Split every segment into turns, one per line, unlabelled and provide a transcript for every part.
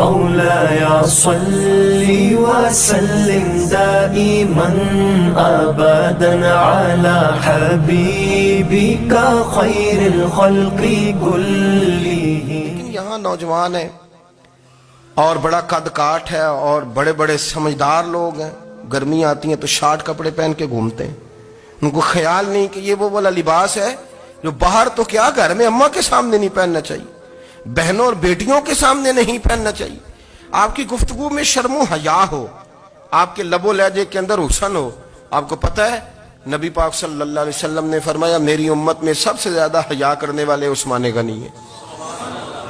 مولاي صل وسلم دائما ابدا على حبيبك خير الخلق كلهم.
یہاں نوجوان ہیں اور بڑا قد کاٹ ہے اور بڑے بڑے سمجھدار لوگ ہیں، گرمی آتی ہیں تو شارٹ کپڑے پہن کے گھومتے ہیں. ان کو خیال نہیں کہ یہ وہ والا لباس ہے جو باہر تو کیا گھر میں اماں کے سامنے نہیں پہننا چاہیے، بہنوں اور بیٹیوں کے سامنے نہیں پہننا چاہیے. آپ کی گفتگو میں شرم و حیا ہو، آپ کے لب و لہجے کے اندر حسن ہو. آپ کو پتہ ہے نبی پاک صلی اللہ علیہ وسلم نے فرمایا میری امت میں سب سے زیادہ حیا کرنے والے عثمان غنی ہیں.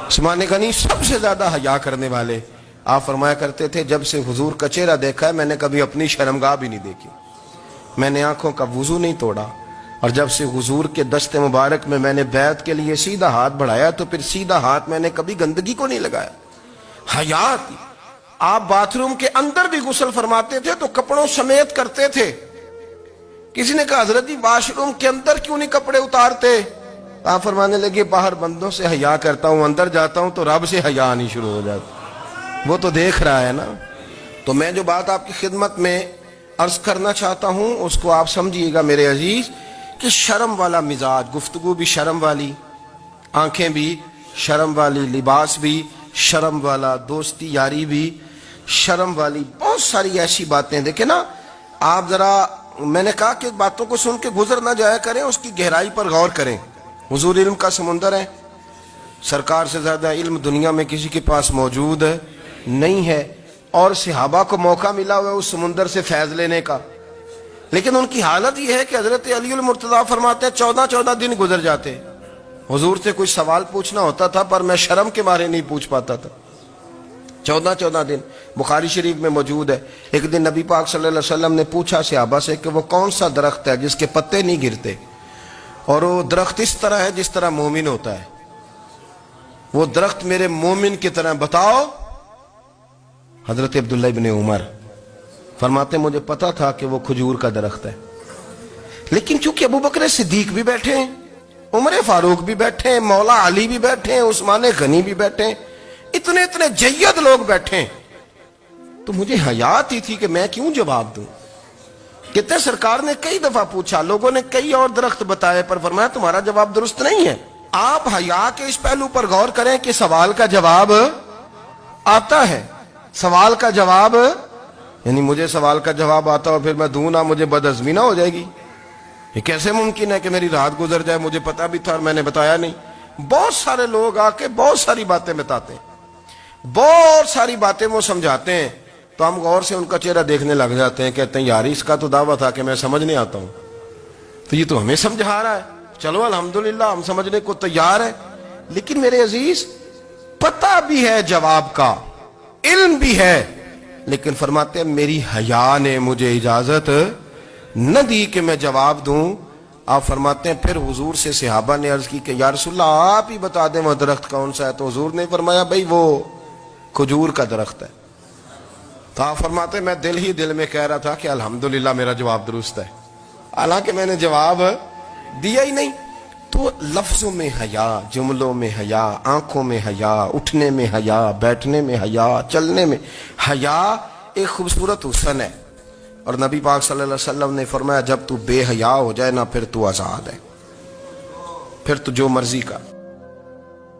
عثمان غنی سب سے زیادہ حیا کرنے والے. آپ فرمایا کرتے تھے جب سے حضور کا چہرہ دیکھا ہے میں نے کبھی اپنی شرمگاہ بھی نہیں دیکھی، میں نے آنکھوں کا وضو نہیں توڑا، اور جب سے حضور کے دست مبارک میں نے بیعت کے لیے سیدھا ہاتھ بڑھایا تو پھر سیدھا ہاتھ میں نے کبھی گندگی کو نہیں لگایا. حیا تھی. آپ باتھ روم کے اندر بھی غسل فرماتے تھے تو کپڑوں سمیت کرتے تھے. کسی نے کہا حضرت جی واش روم کے اندر کیوں نہیں کپڑے اتارتے؟ آپ فرمانے لگے باہر بندوں سے حیا کرتا ہوں، اندر جاتا ہوں تو رب سے حیا آنی شروع ہو جاتی، وہ تو دیکھ رہا ہے نا. تو میں جو بات آپ کی خدمت میں عرض کرنا چاہتا ہوں اس کو آپ سمجھیے گا میرے عزیز، کہ شرم والا مزاج، گفتگو بھی شرم والی، آنکھیں بھی شرم والی، لباس بھی شرم والا، دوستی یاری بھی شرم والی، بہت ساری ایسی باتیں. دیکھیں نا آپ ذرا، میں نے کہا کہ باتوں کو سن کے گزر نہ جایا کریں، اس کی گہرائی پر غور کریں. حضور علم کا سمندر ہے، سرکار سے زیادہ علم دنیا میں کسی کے پاس موجود نہیں ہے، اور صحابہ کو موقع ملا ہوا ہے اس سمندر سے فیض لینے کا. لیکن ان کی حالت یہ ہے کہ حضرت علی المرتضیٰ فرماتے ہیں 14 دن گزر جاتے. حضور سے کوئی سوال پوچھنا ہوتا تھا پر میں شرم کے مارے نہیں پوچھ پاتا تھا. 14 دن بخاری شریف میں موجود ہے. ایک دن نبی پاک صلی اللہ علیہ وسلم نے پوچھا صحابہ سے کہ وہ کون سا درخت ہے جس کے پتے نہیں گرتے، اور وہ درخت اس طرح ہے جس طرح مومن ہوتا ہے، وہ درخت میرے مومن کی طرح بتاؤ. حضرت عبداللہ ابن عمر فرماتے مجھے پتا تھا کہ وہ کھجور کا درخت ہے، لیکن چونکہ ابو بکر صدیق بھی بیٹھے ہیں، عمر فاروق بھی بیٹھے ہیں، مولا علی بھی بیٹھے ہیں، عثمان غنی بھی بیٹھے ہیں، اتنے جید لوگ بیٹھے ہیں، تو مجھے حیا آتی تھی کہ میں کیوں جواب دوں. کہتے سرکار نے کئی دفعہ پوچھا، لوگوں نے کئی اور درخت بتائے، پر فرمایا تمہارا جواب درست نہیں ہے. آپ حیا کے اس پہلو پر غور کریں کہ سوال کا جواب آتا ہے. سوال کا جواب یعنی مجھے سوال کا جواب آتا ہو پھر میں دوں نہ، مجھے بدعزمی نہ ہو جائے گی. یہ کیسے ممکن ہے کہ میری رات گزر جائے، مجھے پتا بھی تھا اور میں نے بتایا نہیں. بہت سارے لوگ آ کے بہت ساری باتیں بتاتے ہیں، بہت ساری باتیں وہ سمجھاتے ہیں، تو ہم غور سے ان کا چہرہ دیکھنے لگ جاتے ہیں، کہتے ہیں یار اس کا تو دعویٰ تھا کہ میں سمجھ نہیں آتا ہوں، تو یہ تو ہمیں سمجھا رہا ہے، چلو الحمدللہ ہم سمجھنے کو تیار ہیں. لیکن میرے عزیز پتہ بھی ہے جواب کا، علم بھی ہے، لیکن فرماتے ہیں میری حیا نے مجھے اجازت نہ دی کہ میں جواب دوں. آپ فرماتے ہیں پھر حضور سے صحابہ نے عرض کی کہ یا رسول اللہ آپ ہی بتا دیں وہ درخت کون سا ہے. تو حضور نے فرمایا بھئی وہ کھجور کا درخت ہے. تو آپ فرماتے ہیں میں دل میں کہہ رہا تھا کہ الحمدللہ میرا جواب درست ہے، حالانکہ میں نے جواب دیا ہی نہیں. تو لفظوں میں حیا، جملوں میں حیا، آنکھوں میں حیا، اٹھنے میں حیا، بیٹھنے میں حیا، چلنے میں حیا ایک خوبصورت حسن ہے. اور نبی پاک صلی اللہ علیہ وسلم نے فرمایا جب تو بے حیا ہو جائے نا پھر تو آزاد ہے، پھر تو جو مرضی کا